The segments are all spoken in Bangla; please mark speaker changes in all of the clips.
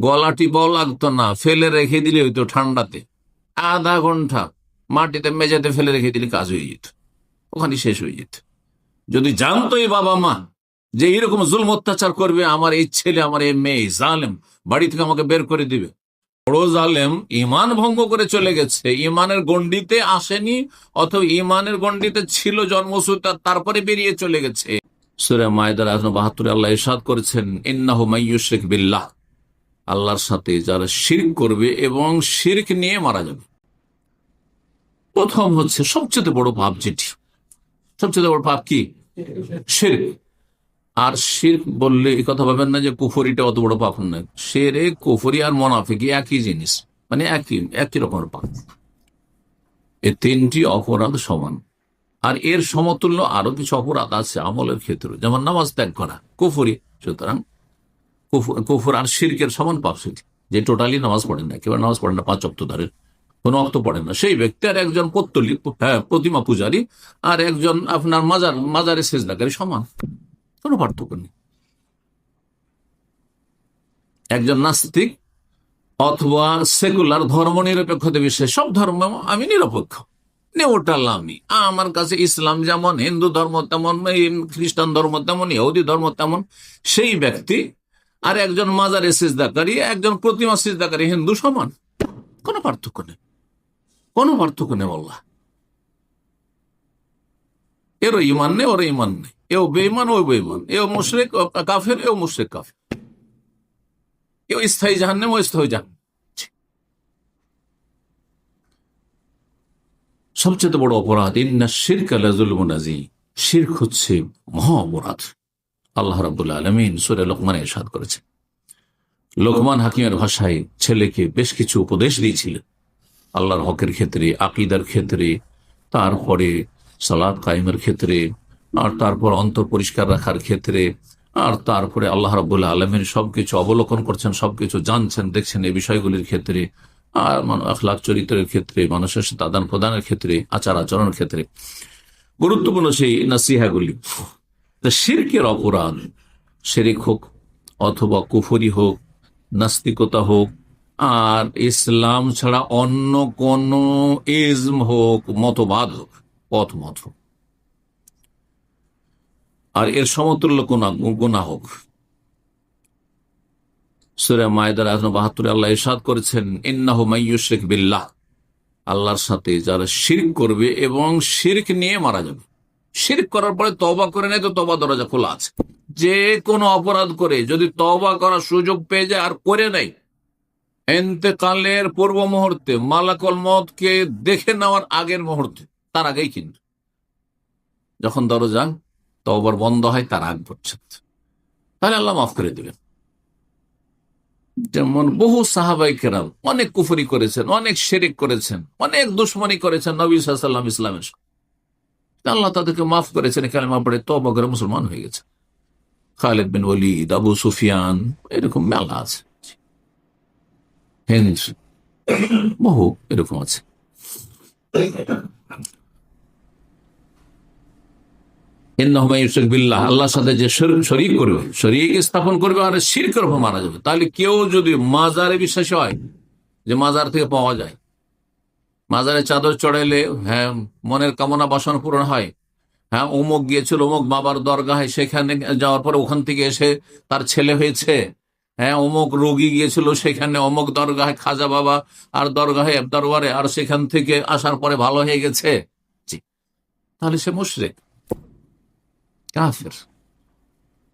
Speaker 1: গলা টিপাও লাগতো না, ফেলে রেখে দিলে হইতো ঠান্ডাতে, আধা ঘন্টা মাটিতে মেঝেতে ফেলে রেখে দিলে কাজ হয়ে যেত, ওখানে শেষ হয়ে যেত। যদি জানতো এই বাবা মা যে এরকম জুলম অত্যাচার করবে আমার এই ছেলে, আমার এই মেয়ে জালেম, বাড়ি থেকে আমাকে বের করে দিবে, বড় জালেম, ইমান ভঙ্গ করে চলে গেছে, ইমানের গণ্ডিতে আসেনি, অথবা ইমানের গণ্ডিতে ছিল জন্মসূত্র, তারপরে বেরিয়ে চলে গেছে। সূরা মায়দার 72 আল্লাহ ইরশাদ করেছেন, ইন্নাহু মাইয়ুশরিক বিল্লাহ, আল্লাহর সাথে যারা শিরক করবে এবং শিরক নিয়ে মারা যাবে। প্রথম হচ্ছে সবচেয়ে বড় পাপ, যেটি সবচেয়ে বড় পাপ কি? শিরক। আর শিরক বললে এই কথা ভাবেন না যে কুফরিটা অত বড় পাপ নয়। শিরক, কুফরি আর মুনাফিকি একই জিনিস, মানে একই রকমের পাপ। এই তিনটি অপরাধ সমান। আর এর সমতুল্য আরো কিছু অপরাধ আছে আমলের ক্ষেত্রে, যেমন নামাজ ত্যাগ করা, কুফরি। সুতরাং কুফর আর শিরকের সমান পাপ সেটি, যে টোটালি নামাজ পড়েন না, একেবারে নামাজ পড়েন না, 5 ওয়াক্ত ধরে কোন অক্ত পড়েন না, সেই ব্যক্তি আর একজন পত্তলি, প্রতিমা পূজারী, আর একজন আপনার মাজারে সেজদাকারী সমান, কোনো পার্থক্য নেই। একজন নাস্তিক অথবা সেকুলার, ধর্ম নিরপেক্ষতা বিশ্বাসী, সব ধর্ম আমি নিরপেক্ষ, নিউট্রাল আমি, আমার কাছে ইসলাম যেমন, হিন্দু ধর্ম তেমন, খ্রিস্টান ধর্ম তেমন, ইহুদি ধর্ম তেমন, সেই ব্যক্তি আর একজন মাজারে সিজদাকারী, একজন প্রতিমা সিজদাকারী হিন্দু সমান, কোনো পার্থক্য নেই, কোনো পার্থক্য নেই। বললা এরও ইমান নেই, ওর ইমান নেই, এও বেঈমান, ও বেঈমান, এও মুশরিক কাফের, এও মুশরিক কাফের, এও স্থায়ী জাহান্নাম, ও স্থায়ী জাহান্নাম। সবচেয়ে বড় অপরাধ, ইন্না শিরকা লাযুলমুন আযীম, শিরক হচ্ছে মহা অপরাধ। আল্লাহ রাব্বুল আলামিন সূরা লোকমানে ইরশাদ করেছেন। লোকমান হাকিমের ভাষায় ছেলেকে বেশ কিছু উপদেশ দিয়েছিলেন আল্লাহর হকের ক্ষেত্রে, আকীদার ক্ষেত্রে, তারপরে সালাত কায়েমের ক্ষেত্রে, আর তারপর অন্তর পরিষ্কার রাখার ক্ষেত্রে, আর তারপরে আল্লাহ রাব্বুল আলামিন সবকিছু অবলোকন করছেন, সবকিছু জানছেন, দেখছেন, এই বিষয়গুলির ক্ষেত্রে, আর আখলাক চরিত্রের ক্ষেত্রে, মানুষের সাথে আদান প্রদানের ক্ষেত্রে, আচার আচরণের ক্ষেত্রে গুরুত্বপূর্ণ সেই নাসিহাগুলি। শিরকের অপরাধ, শিরক হোক অথবা কুফরি হোক, নাস্তিকতা হোক, আর ইসলাম ছাড়া অন্য কোন ইজম হোক, মতবাদ হোক, পথমত হোক, আর এর সমতুল্য কোন গুনাহ হোক। সূরা মায়দার 72 আল্লাহ ইরশাদ করেছেন, ইন্নাহু মাইয়ুশরিক বিল্লাহ, আল্লাহর সাথে যারা শিরক করবে এবং শিরক নিয়ে মারা যাবে। শিরক করার পরে তওবা করে নেয় তো তওবা দরজা খোলা আছে। যে কোনো অপরাধ করে যদি তওবা করার সুযোগ পেয়ে যায় আর করে নেয়, ইন্তেকালের পূর্ব মুহূর্তে, মালাকুল মউতকে দেখে নেওয়ার আগের মুহূর্তে, তার আগেই, কিন্তু যখন দরজা তওবার বন্ধ হয় তার আগ পর্যন্ত, তাহলে আল্লাহ মাফ করে দিবেন। যেমন বহু সাহাবায়ে কেরাম অনেক কুফরি করেছেন, অনেক শিরক করেছেন, অনেক দুশমনী করেছেন নবী সাল্লাল্লাহু আলাইহি ওয়াসাল্লাম ইসলামের, আল্লাহ তাদেরকে মাফ করেছেন, কালেমা পড়ে তওবা করে মুসলমান হয়ে গেছে। খালিদ বিন ওয়ালিদ, আবু সুফিয়ান, এরকম মেলা আছে, হিন্দ, বহু এরকম আছে। আল্লাহর সাথে যে শরীক করবে, শরীক স্থাপন করবে আর শিরকের উপর মারা যাবে। তাহলে কেউ যদি মাজারে বিশ্বাসী হয় যে মাজার থেকে পাওয়া যায়, মাজারে চাদর চড়াইলে হ্যাঁ মনের কামনা বাসনা পূরণ হয়, হ্যাঁ অমুক গিয়েছিল অমুক বাবার দরগাহে, সেখানে যাওয়ার পরে ওখান থেকে এসে তার ছেলে হয়েছে, হ্যাঁ অমুক রোগী গিয়েছিল সেখানে অমুক দরগাহে, খাজা বাবা আর দরগাহে দরবারে, আর সেখান থেকে আসার পরে ভালো হয়ে গেছে, তাহলে সে মুশরিক কাফের।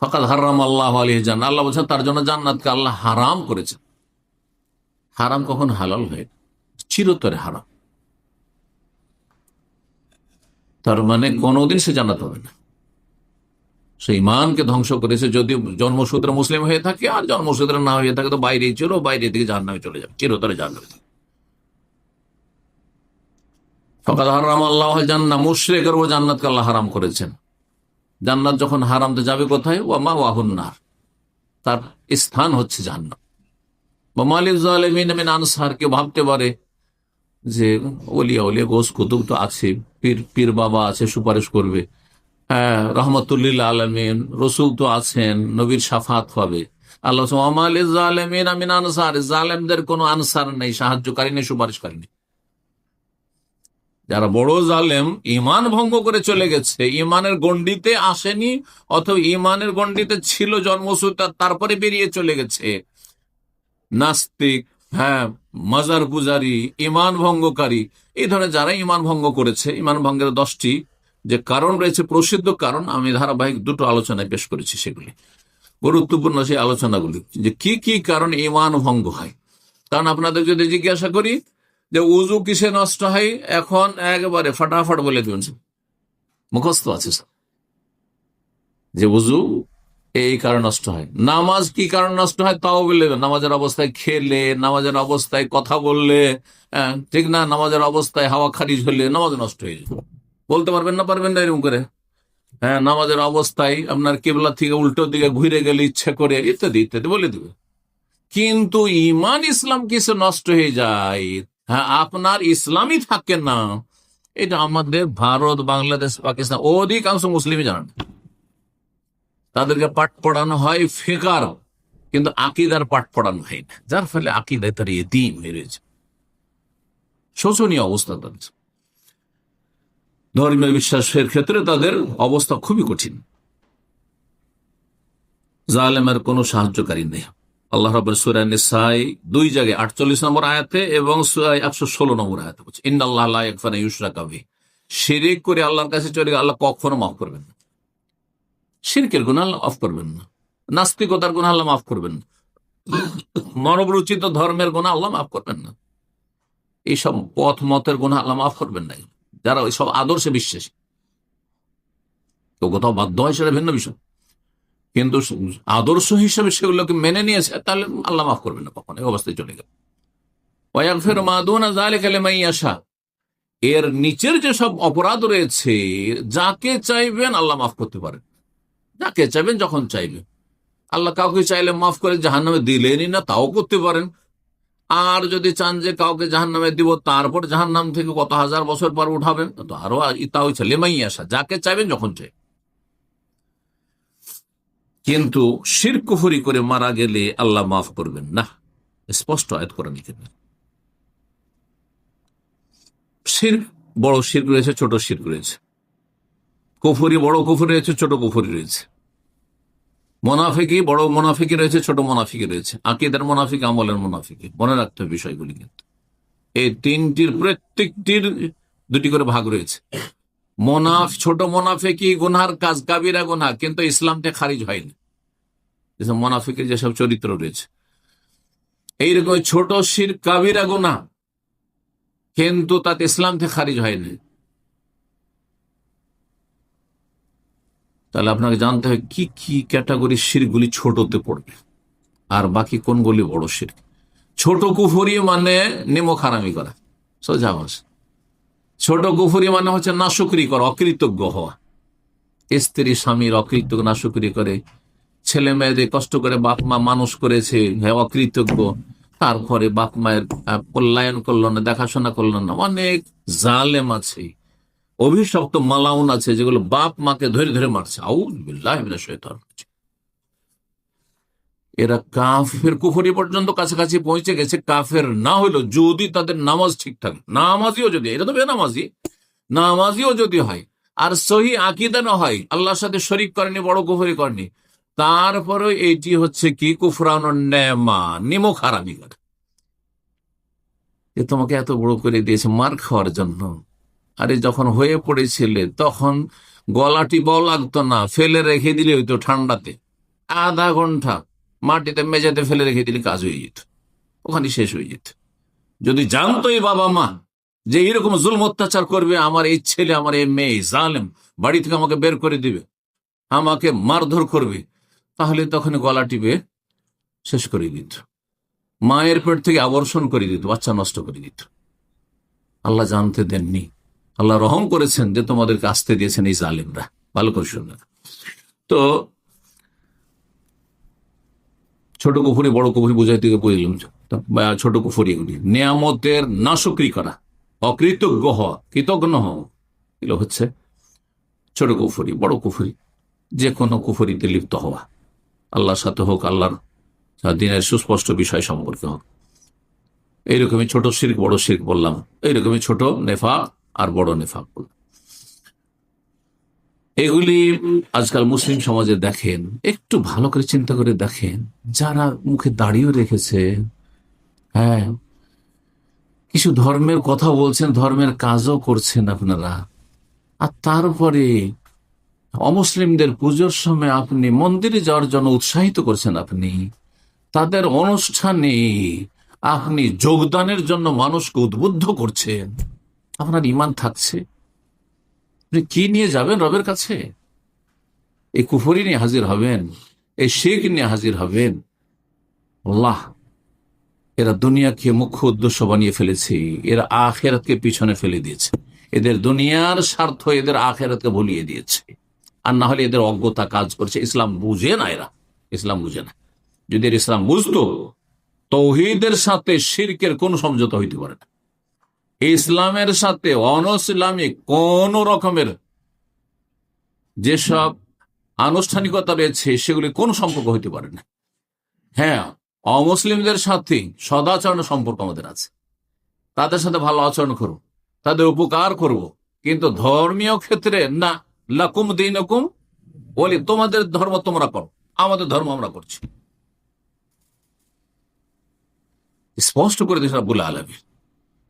Speaker 1: ফাকাদ হারাম আল্লাহু আলাইহি জান্নাত, আল্লাহ বলছেন তার জন্য জান্নাতকে আল্লাহ হারাম করেছেন। হারাম কখন হালাল হয়? চিরতরে হারাম, তার মানে কোনদিন সে জান্নাত পাবে না। সে ইমানকে ধ্বংস করেছে, যদি জন্মসূত্রে মুসলিম হয়ে থাকে, আর জন্মসূত্রে না হয়ে থাকে তো বাইরেই চলো, বাইরে থেকে জাহান্নামে চলে যাবে, চিরতরে জাহান্নামে। ফাকাদ হারাম আল্লাহু জান্নাত, মুশরিকের উপর জান্নাতকে আল্লাহ হারাম করেছেন। জান্নাত যখন হারাম তো যাবে কোথায়? ওয়া মাওয়াহুন নার, তার স্থান হচ্ছে জাহান্নাম। ওয়া মা লিয-যালিমিন মিন আনসার, কেউ ভাবতে পারে যে ওলিয়া ওলিয়া গোস কুতুব তো আছে, পীর বাবা আছে, সুপারিশ করবে, হ্যাঁ রহমতুল্লিল আলামিন রসুল তো আছেন, নবীর শাফাত পাবে, আল্লাহ আনসার, জালেমদের কোনো আনসার নেই, সাহায্যকারী নেই, সুপারিশকারী নেই। যারা বড় জালেম, ইমান ভঙ্গ করে চলে গেছে, ইমানের গণ্ডিতে আসেনি, অথবা ইমানের গণ্ডিতে ছিল জন্মসূত্র, তারপরে বেরিয়ে চলে গেছে, নাস্তিক, হ্যাঁ, মাজার পূজারী, ইমান ভঙ্গকারী, এই ধরনের যারা ইমান ভঙ্গ করেছে, ইমান ভঙ্গের 10টি যে কারণ রয়েছে, প্রসিদ্ধ কারণ, আমি ধারাবাহিক 2টো আলোচনায় পেশ করেছি, সেগুলি গুরুত্বপূর্ণ সেই আলোচনাগুলি, যে কি কি কারণ ইমান ভঙ্গ হয়। কারণ আপনাদের যদি জিজ্ঞাসা করি যে উজু কিসে নষ্ট হয়, এখন একেবারে ফাটাফাট বলে দেবেন, মুখস্থ আছে স্যার, যে উজু এই কারণ নষ্ট হয়। নামাজ কি কারণ নষ্ট হয় তাও বলে দেবেন, নামাজের অবস্থায় খেলে, নামাজের অবস্থায় কথা বললে, ঠিক না, নামাজের অবস্থায় হাওয়া খারিজ হলে নামাজ নষ্ট হয়ে যায়। বলতে পারবেন না? পারবেন না এরকম করে? হ্যাঁ, নামাজের অবস্থায় আপনার কিবলা থেকে উল্টো দিকে ঘুরে গেলে ইচ্ছে করে, ইত্যাদি ইত্যাদি বলে দেবে। কিন্তু ইমান ইসলাম কিসে নষ্ট হয়ে যায়, হ্যাঁ, আপনার ইসলামই থাকে না, এটা আমাদের ভারত, বাংলাদেশ, পাকিস্তান অধিকাংশ মুসলিমই জানেন। তাদেরকে পাঠ পড়ানো হয় ফিকার, কিন্তু আকিদার পাঠ পড়ানো হয় না, যার ফলে আকিদায় তার ইতিম হয়ে রয়েছে। শোচনীয় অবস্থা তাদের। ধর্মীয় বিশ্বাসের ক্ষেত্রে তাদের অবস্থা খুবই কঠিন। জালেমের কোনো সাহায্যকারী নেই। আল্লাহ রাব্বুল সূরা নিসায় 2 জায়গায় 48 নম্বর আয়াতে এবং সূরা 116 নম্বর আয়াতে বলছে, ইন্নাল্লাহা লা ইয়াগফিরু আন ইউশরাকা বিহি, শিরক করে আল্লাহর কাছে চলে গেলে আল্লাহ কখনো মাফ করবেন না। শিরকের গুনাহ আল্লাহ মাফ করবেন না, নাস্তিকতার গুনাহ আল্লাহ মাফ করবেন না, মানবরচিত ধর্মের গুনাহ আল্লাহ মাফ করবেন না, এইসব পথ মতের গুনাহ আল্লাহ মাফ করবেন না। যারা ওইসব আদর্শে বিশ্বাসী, তো কোথাও বাধ্য হয় সেটা ভিন্ন বিষয়, কিন্তু আদর্শ হিসেবে সেগুলোকে মেনে নিয়েছে, তাহলে আল্লাহ মাফ করবেন না কখনো, এই অবস্থায় চলে গেল। ওয়াগফিরু মা দুনা যালিকা লিমান ইয়াশা, এর নিচের যে সব অপরাধ রয়েছে, যাকে চাইবেন আল্লাহ মাফ করতে পারেন, যাকে চাইবেন যখন চাইবেন। আল্লাহ কাউকে চাইলে মাফ করে জাহান্নামে দিলেনই না, তাও করতে পারেন। আর যদি চান যে কাউকে জাহান্নামে দিব, তারপর জাহান্নাম থেকে কত হাজার বছর পর উঠাবেন, তো আরো তাও লিমান ইয়াশা, যাকে চাইবেন যখন চাই। কিন্তু শিরক কুফরি করে মারা গেলে আল্লাহ মাফ করবেন না, স্পষ্ট আয়াত কোরআনে কারীমে। শিরক, বড় শিরক রয়েছে, ছোট শিরক রয়েছে, কুফরি, বড় কুফরি রয়েছে, ছোট কুফরি রয়েছে, মোনাফিকি, বড় মোনাফিকি রয়েছে, ছোট মোনাফিকি রয়েছে, আকীদার মোনাফিক, আমলের মোনাফিকি। মনে রাখতে হবে বিষয়গুলি। কিন্তু এই তিনটির প্রত্যেকটির 2টি করে ভাগ রয়েছে। ছোট মোনাফিকি গুনহার কাজ, কাবিরা গুনাহ, কিন্তু ইসলাম থেকে খারিজ হয়নি। যেসব মোনাফিকের যেসব চরিত্র রয়েছে, এইরকম ছোট শিরক, কাবিরা গুনাহ, কিন্তু তাতে ইসলাম থেকে খারিজ হয়নি। তাহলে আপনাকে জানতে হবে কি কি ক্যাটাগরি শিরকগুলি ছোটতে পড়বে, আর বাকি কোনগুলি বড় শিরক। ছোট কুফরি মানে নিমক হারামি করা, সোজা ভাষা। ছোট কুফরি মানে হচ্ছে নাশুকরি করা, অকৃতজ্ঞ হওয়া, স্ত্রী স্বামীর অকৃতজ্ঞ, নাশুকরি করে, ছেলে মেয়েদের কষ্ট করে বাপ মা মানুষ করেছে, হ্যাঁ, অকৃতজ্ঞ, তারপরে বাপ মায়ের কল্যাণ করল না, দেখাশোনা করল না। অনেক জালেম আছে, অভিশপ্ত মালাউন আছে, যেগুলো বাপ মাকে ধরে ধরে মারছে। আউযু বিল্লাহি মিনাশ শাইতানির রাজিম। এরা কাফের কুফরি পর্যন্ত কাছাকাছি পৌঁছে গেছে। কাফের না হইলো যদি তাদের নামাজ ঠিক থাকে, নামাজিও যদি, এটা তো বেনামাজি, নামাজিও যদি হয়, আর সহি আকীদা না হয়, আল্লাহর সাথে শরীক করেনি, বড় কুফরি করেনি, তারপরে এইটি হচ্ছে কি কুফরানুন নেমা, নিমক হারামি করা। যে তোমাকে এত বড় করে দিয়েছে মার খাওয়ার জন্য, আরে যখন হয়ে পড়েছিলে তখন গলা টিপাও লাগতো না, ফেলে রেখে দিলে হইতো ঠান্ডাতে, আধা ঘন্টা মাটিতে মেঝেতে ফেলে রেখে দিলে কাজ হয়ে যেত, ওখানে শেষ হয়ে যেত। যদি জানতোই বাবা মা যে এরকম জুলম অত্যাচার করবে, আমার এই ছেলে, আমার এই মেয়ে জালেম, বাড়ি থেকে আমাকে বের করে দিবে, আমাকে মারধর করবে, তাহলে তখন গলা টিপে শেষ করে দিত, মায়ের পেট থেকে আবর্ষণ করে দিত, বাচ্চা নষ্ট করে দিত। আল্লাহ জানতে দেননি, আল্লাহ রহম করেছেন যে তোমাদেরকে আসতে দিয়েছেন এই জালেমরা। ভালো করে শুনবেন। তো ছোট কুফরি, বড় কুফরি বুঝাইতে বুঝলাম। ছোট কুফরি এগুলি নিয়ামতের নাশুকরি করা, অকৃতজ্ঞ হওয়া, কৃতজ্ঞ হওয়া, এগুলো হচ্ছে ছোট কুফরি। বড় কুফরি যে কোনো কুফরিতে লিপ্ত হওয়া, আল্লাহর সাথে হোক, আল্লাহর দিনের সুস্পষ্ট বিষয় সম্পর্কে হোক। এইরকমই ছোট শিরক বড় শিরক বললাম, এইরকমই ছোট নেফাক আর বড় নেফাক বললাম। এগুলি আজকাল মুসলিম সমাজে দেখেন, একটু ভালো করে চিন্তা করে দেখেন, যারা মুখে দাড়িও রেখেছে, হ্যাঁ, কিছু ধর্মের কথা বলছেন, ধর্মের কাজও করছেন আপনারা, আর তারপরে অমুসলিমদের পুজোর সময় আপনি মন্দিরে যাওয়ার জন্য উৎসাহিত করছেন, আপনি তাদের অনুষ্ঠানে আপনি যোগদানের জন্য মানুষকে উদ্বুদ্ধ করছেন। আপনার ঈমান থাকছে? আপনি কি নিয়ে যাবেন রবের কাছে? এই কুফরি নিয়ে হাজির হবেন, এই শিরক নিয়ে হাজির হবেন? আল্লাহ, এরা দুনিয়াকে মুখ্য উদ্দেশ্য বানিয়ে ফেলেছে, এরা আখেরাতকে পিছনে ফেলে দিয়েছে। এদের দুনিয়ার স্বার্থ এদের আখেরাতকে ভুলিয়ে দিয়েছে। আর না হলে এদের অজ্ঞতা কাজ করছে। ইসলাম বুঝে না, এরা ইসলাম বুঝে না। যদি এর ইসলাম বুঝতো, তৌহিদের সাথে শিরকের কোন সমঝোতা হইতে পারে না। ইসলামের সাথে অনইসলামিক কোন রকমের যেসব আনুষ্ঠানিকতা রয়েছে সেগুলি কোন সম্পর্ক হইতে পারে না। হ্যাঁ, অমুসলিমদের সাথে সদাচরণ সম্পর্ক আমাদের আছে, তাদের সাথে ভালো আচরণ করব, তাদের উপকার করব, কিন্তু ধর্মীয় ক্ষেত্রে না। লাকুম দীনুকুম বলি, তোমাদের ধর্ম তোমরা করো, আমাদের ধর্ম আমরা করছি। স্পষ্ট করে দিয়েছে রাব্বুল আলামিন,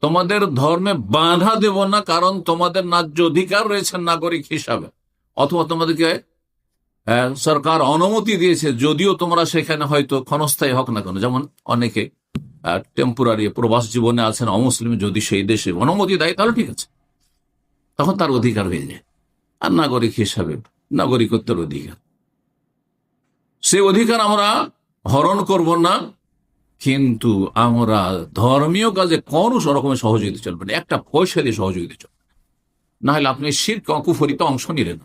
Speaker 1: তোমাদের ধর্মে বাধা দেব না, কারণ তোমাদের ন্যায্য অধিকার রয়েছে নাগরিক হিসাবে, অথবা তোমাদেরকে সরকার অনুমতি দিয়েছে, যদিও তোমরা সেখানে হয়তো ক্ষণস্থায়ী হোক না কেন, যেমন অনেকে টেম্পোরারি প্রবাস জীবনে আছেন অমুসলিম, যদি সেই দেশে অনুমতি দেয় তাহলে ঠিক আছে, তখন তার অধিকার হয়ে যায়। আর নাগরিক হিসাবে নাগরিকত্বের অধিকার, সেই অধিকার আমরা হরণ করব না, কিন্তু আমরা ধর্মীয় কাজে কোন রকমের সহযোগিতা চলবে না, একটা পয়সা দিয়ে সহযোগিতা চলবে না। হলে আপনি শিরক কুফরিতে অংশ নিলেন।